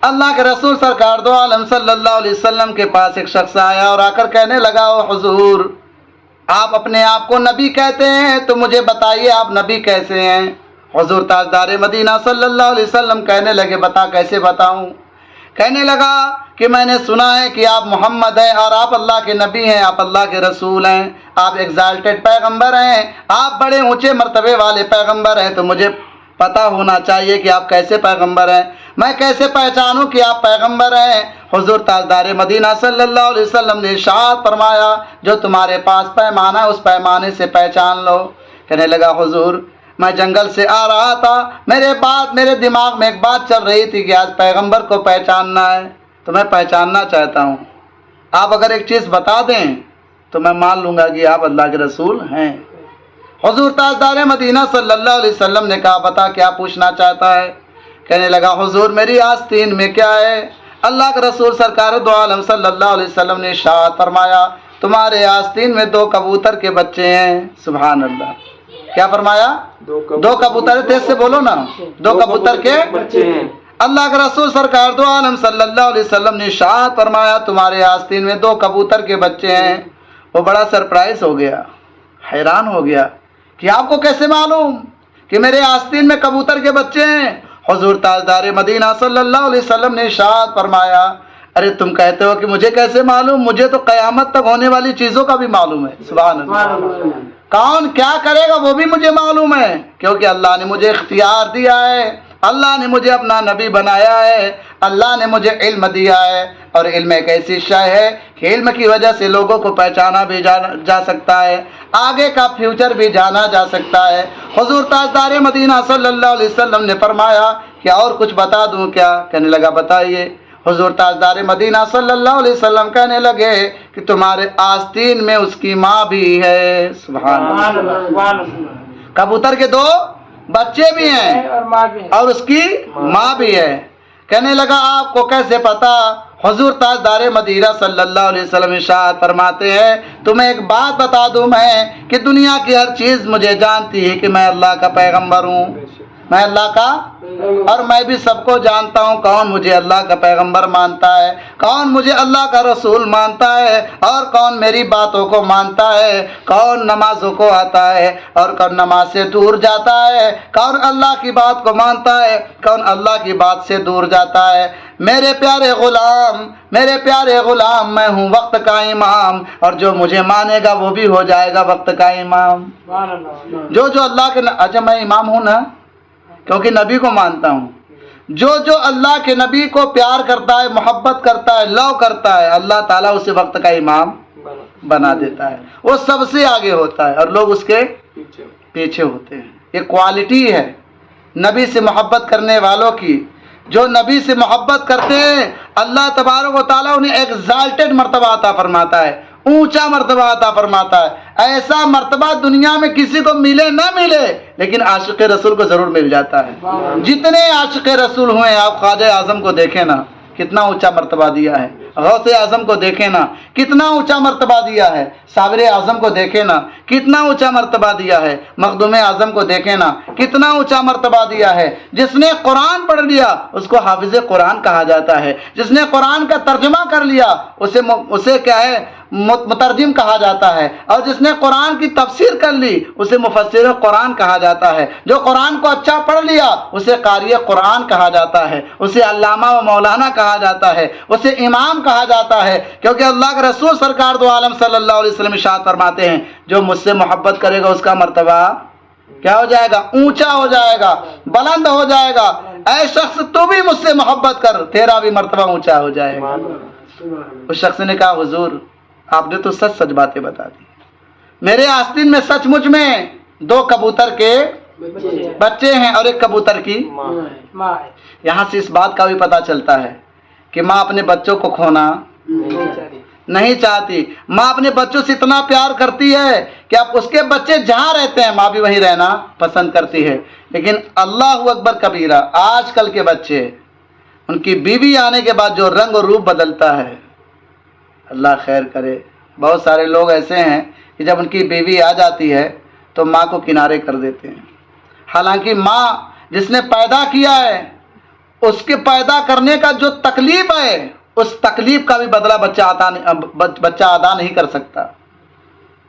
اللہ کے رسول سرکار دو عالم صلی اللہ علیہ وسلم کے پاس ایک شخص آیا اور آ کر کہنے لگا، او حضور، آپ اپنے آپ کو نبی کہتے ہیں تو مجھے بتائیے آپ نبی کیسے ہیں؟ حضور تاجدار مدینہ صلی اللہ علیہ وسلم کہنے لگے، بتا کیسے بتاؤں؟ کہنے لگا کہ میں نے سنا ہے کہ آپ محمد ہیں اور آپ اللہ کے نبی ہیں، آپ اللہ کے رسول ہیں، آپ ایگزالٹڈ پیغمبر ہیں، آپ بڑے اونچے مرتبے والے پیغمبر ہیں، تو مجھے پتہ ہونا چاہیے کہ آپ کیسے پیغمبر ہیں، میں کیسے پہچانوں کہ آپ پیغمبر ہیں؟ حضور تاجدار مدینہ صلی اللہ علیہ وسلم نے ارشاد فرمایا، جو تمہارے پاس پیمانہ ہے اس پیمانے سے پہچان لو۔ کہنے لگا، حضور میں جنگل سے آ رہا تھا، میرے دماغ میں ایک بات چل رہی تھی کہ آج پیغمبر کو پہچاننا ہے، تو میں پہچاننا چاہتا ہوں، آپ اگر ایک چیز بتا دیں تو میں مان لوں گا کہ آپ اللہ کے رسول ہیں۔ حضور تاجدار مدینہ صلی اللہ علیہ وسلم نے کہا، بتا کیا پوچھنا چاہتا ہے؟ کہنے لگا، حضور میری آستین میں کیا ہے؟ اللہ کے رسول سرکار دو عالم صلی اللہ علیہ وسلم نے ارشاد فرمایا، تمہارے آستین میں 2 کبوتر کے بچے ہیں۔ سبحان اللہ، کیا فرمایا؟ 2 کبوتر، تیز سے بولو نا، 2 کبوتر کے بچے ہیں۔ اللہ کے رسول سرکار دو عالم صلی اللہ علیہ وسلم نے ارشاد فرمایا، تمہارے آستین میں 2 کبوتر کے بچے ہیں۔ وہ بڑا سرپرائز ہو گیا، حیران ہو گیا کہ آپ کو کیسے معلوم کہ میرے آستین میں کبوتر کے بچے ہیں؟ حضور تاجدار مدینہ صلی اللہ علیہ وسلم نے ارشاد فرمایا، ارے تم کہتے ہو کہ مجھے کیسے معلوم؟ مجھے تو قیامت تک ہونے والی چیزوں کا بھی معلوم ہے۔ سبحان اللہ، کون کیا کرے گا وہ بھی مجھے معلوم ہے، کیونکہ اللہ نے مجھے اختیار دیا ہے، اللہ نے مجھے اپنا نبی بنایا ہے، اللہ نے مجھے علم دیا ہے، اور علم ایک ایسی شے ہے کہ علم کی وجہ سے لوگوں کو پہچانا بھی جا سکتا ہے، آگے کا فیوچر بھی جانا جا سکتا ہے۔ حضور تاجدار مدینہ صلی اللہ علیہ وسلم نے فرمایا کہ اور کچھ بتا دوں کیا؟ کہنے لگا، بتائیے۔ حضور تاجدار مدینہ صلی اللہ علیہ وسلم کہنے لگے کہ تمہارے آستین میں اس کی ماں بھی ہے۔ سبحان اللہ، کبوتر کے 2 بچے بھی ہیں اور اس کی ماں بھی ہے۔ کہنے لگا، آپ کو کیسے پتا؟ حضور تاجدار مدینہ صلی اللہ علیہ وسلم ارشاد فرماتے ہیں، تمہیں ایک بات بتا دوں میں کہ دنیا کی ہر چیز مجھے جانتی ہے کہ میں اللہ کا پیغمبر ہوں، میں اللہ کا، اور میں بھی سب کو جانتا ہوں کون مجھے اللہ کا پیغمبر مانتا ہے، کون مجھے اللہ کا رسول مانتا ہے، اور کون میری باتوں کو مانتا ہے، کون نمازوں کو آتا ہے اور کون نماز سے دور جاتا ہے، کون اللہ کی بات کو مانتا ہے، کون اللہ کی بات سے دور جاتا ہے۔ میرے پیارے غلام، میں ہوں وقت کا امام، اور جو مجھے مانے گا وہ بھی ہو جائے گا وقت کا امام۔ جو اللہ کے، اچھا میں امام ہوں نا کیونکہ نبی کو مانتا ہوں، جو اللہ کے نبی کو پیار کرتا ہے، محبت کرتا ہے، لو کرتا ہے، اللہ تعالیٰ اسے وقت کا امام بنا دیتا ہے، وہ سب سے آگے ہوتا ہے اور لوگ اس کے پیچھے ہوتے ہیں۔ یہ کوالٹی ہے نبی سے محبت کرنے والوں کی، جو نبی سے محبت کرتے ہیں اللہ تبارک و تعالیٰ انہیں ایگزالٹڈ مرتبہ عطا فرماتا ہے، اونچا مرتبہ عطا فرماتا ہے۔ ایسا مرتبہ دنیا میں کسی کو ملے نہ ملے لیکن عاشق رسول کو ضرور مل جاتا ہے۔ جتنے عاشق رسول ہوئے، آپ خواجہ اعظم کو دیکھیں نا کتنا اونچا مرتبہ دیا ہے، غوث اعظم کو دیکھیں نا کتنا اونچا مرتبہ دیا ہے، صابر اعظم کو دیکھیں نا کتنا اونچا مرتبہ دیا ہے، مخدوم اعظم کو دیکھیں نا کتنا اونچا مرتبہ دیا ہے۔ جس نے قرآن پڑھ لیا اس کو حافظ قرآن کہا جاتا ہے، جس نے قرآن کا ترجمہ کر لیا اسے کیا ہے، مترجم کہا جاتا ہے، اور جس نے قرآن کی تفسیر کر لی اسے مفسر قرآن کہا جاتا ہے، جو قرآن کو اچھا پڑھ لیا اسے قاری قرآن کہا جاتا ہے، اسے علامہ و مولانا کہا جاتا ہے، اسے امام کہا جاتا ہے، کیونکہ اللہ کے رسول سرکار دو عالم صلی اللہ علیہ وسلم ارشاد فرماتے ہیں، جو مجھ سے محبت کرے گا اس کا مرتبہ کیا ہو جائے گا؟ اونچا ہو جائے گا، بلند ہو جائے گا۔ اے شخص تو بھی مجھ سے محبت کر، تیرا بھی مرتبہ اونچا ہو جائے گا۔ اس شخص نے کہا، حضور آپ نے تو سچ سچ باتیں بتا دی، میرے آستین میں سچ مچ میں 2 کبوتر کے بچے ہیں اور 1 کبوتر کی ماں۔ یہاں سے اس بات کا بھی پتہ چلتا ہے کہ ماں اپنے بچوں کو کھونا نہیں چاہتی، ماں اپنے بچوں سے اتنا پیار کرتی ہے کہ اب اس کے بچے جہاں رہتے ہیں ماں بھی وہیں رہنا پسند کرتی ہے۔ لیکن اللہ اکبر کبیرہ، آج کل کے بچے، ان کی بیوی آنے کے بعد جو رنگ و روپ بدلتا ہے، اللہ خیر کرے۔ بہت سارے لوگ ایسے ہیں کہ جب ان کی بیوی آ جاتی ہے تو ماں کو کنارے کر دیتے ہیں، حالانکہ ماں جس نے پیدا کیا ہے اس کے پیدا کرنے کا جو تکلیف ہے اس تکلیف کا بھی بدلہ بچہ ادا نہیں کر سکتا۔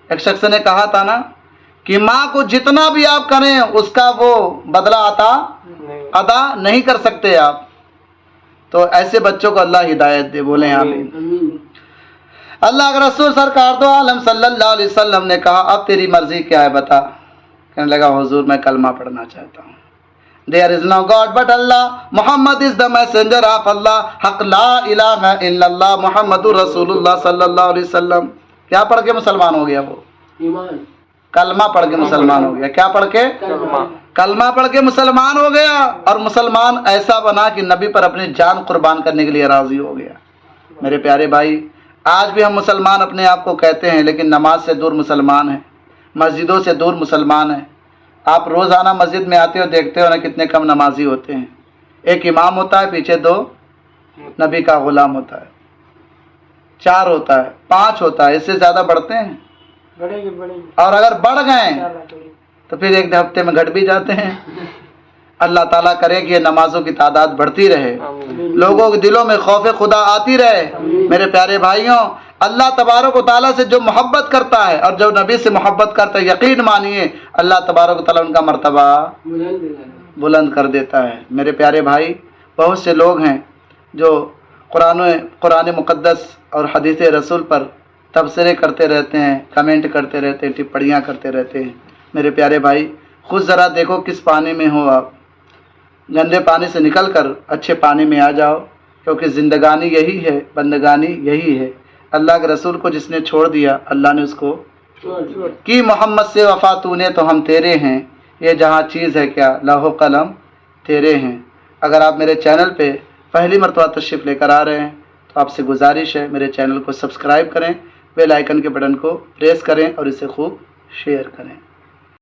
ایک شخص نے کہا تھا نا کہ ماں کو جتنا بھی آپ کریں اس کا وہ بدلہ ادا نہیں کر سکتے آپ۔ تو ایسے بچوں کو اللہ ہدایت دے، بولیں آمین۔ اللہ کے رسول سرکار دو عالم صلی اللہ علیہ وسلم نے کہا اب تیری مرضی کیا ہے بتا؟ کہنے لگا حضور میں کلمہ پڑھنا چاہتا ہوں۔ There is no God but Allah, Muhammad is the messenger of Allah, حق لا الہ الا اللہ محمد رسول اللہ صلی اللہ علیہ وسلم۔ کیا پڑھ کے مسلمان ہو گیا وہ؟ ایمان۔ کلمہ پڑھ کے مسلمان ہو گیا۔ کیا پڑھ کے؟ کلمہ پڑھ کے مسلمان ہو گیا، اور مسلمان ایسا بنا کہ نبی پر اپنی جان قربان کرنے کے لیے راضی ہو گیا۔ میرے پیارے بھائی، آج بھی ہم مسلمان اپنے آپ کو کہتے ہیں لیکن نماز سے دور مسلمان ہیں، مسجدوں سے دور مسلمان ہیں۔ آپ روزانہ مسجد میں آتے ہو دیکھتے ہو نا کتنے کم نمازی ہوتے ہیں۔ ایک امام ہوتا ہے، پیچھے 2 نبی کا غلام ہوتا ہے، 4 ہوتا ہے، 5 ہوتا ہے، اس سے زیادہ بڑھتے ہیں؟ اور اگر بڑھ گئے تو پھر ایک ہفتے میں گھٹ بھی جاتے ہیں۔ اللہ تعالیٰ کرے کہ یہ نمازوں کی تعداد بڑھتی رہے، لوگوں کے دلوں میں خوف خدا آتی رہے۔ میرے پیارے بھائیوں، اللہ تبارک و تعالیٰ سے جو محبت کرتا ہے اور جو نبی سے محبت کرتا ہے، یقین مانیے اللہ تبارک و تعالیٰ ان کا مرتبہ بلند کر دیتا ہے۔ میرے پیارے بھائی، بہت سے لوگ ہیں جو قرآن مقدس اور حدیث رسول پر تبصرے کرتے رہتے ہیں، کمنٹ کرتے رہتے ہیں، ٹپڑیاں کرتے رہتے ہیں۔ میرے پیارے بھائی، خود ذرا دیکھو کس پانی میں ہو آپ، گندے پانی سے نکل کر اچھے پانی میں آ جاؤ، کیونکہ زندگانی یہی ہے، بندگانی یہی ہے۔ اللہ کے رسول کو جس نے چھوڑ دیا اللہ نے اس کو کی محمد سے وفا تو نے تو ہم تیرے ہیں، یہ جہاں چیز ہے کیا لوح و قلم تیرے ہیں۔ اگر آپ میرے چینل پہ پہلی مرتبہ تشریف لے کر آ رہے ہیں تو آپ سے گزارش ہے میرے چینل کو سبسکرائب کریں، بیل آئیکن کے بٹن کو پریس کریں اور اسے خوب شیئر کریں۔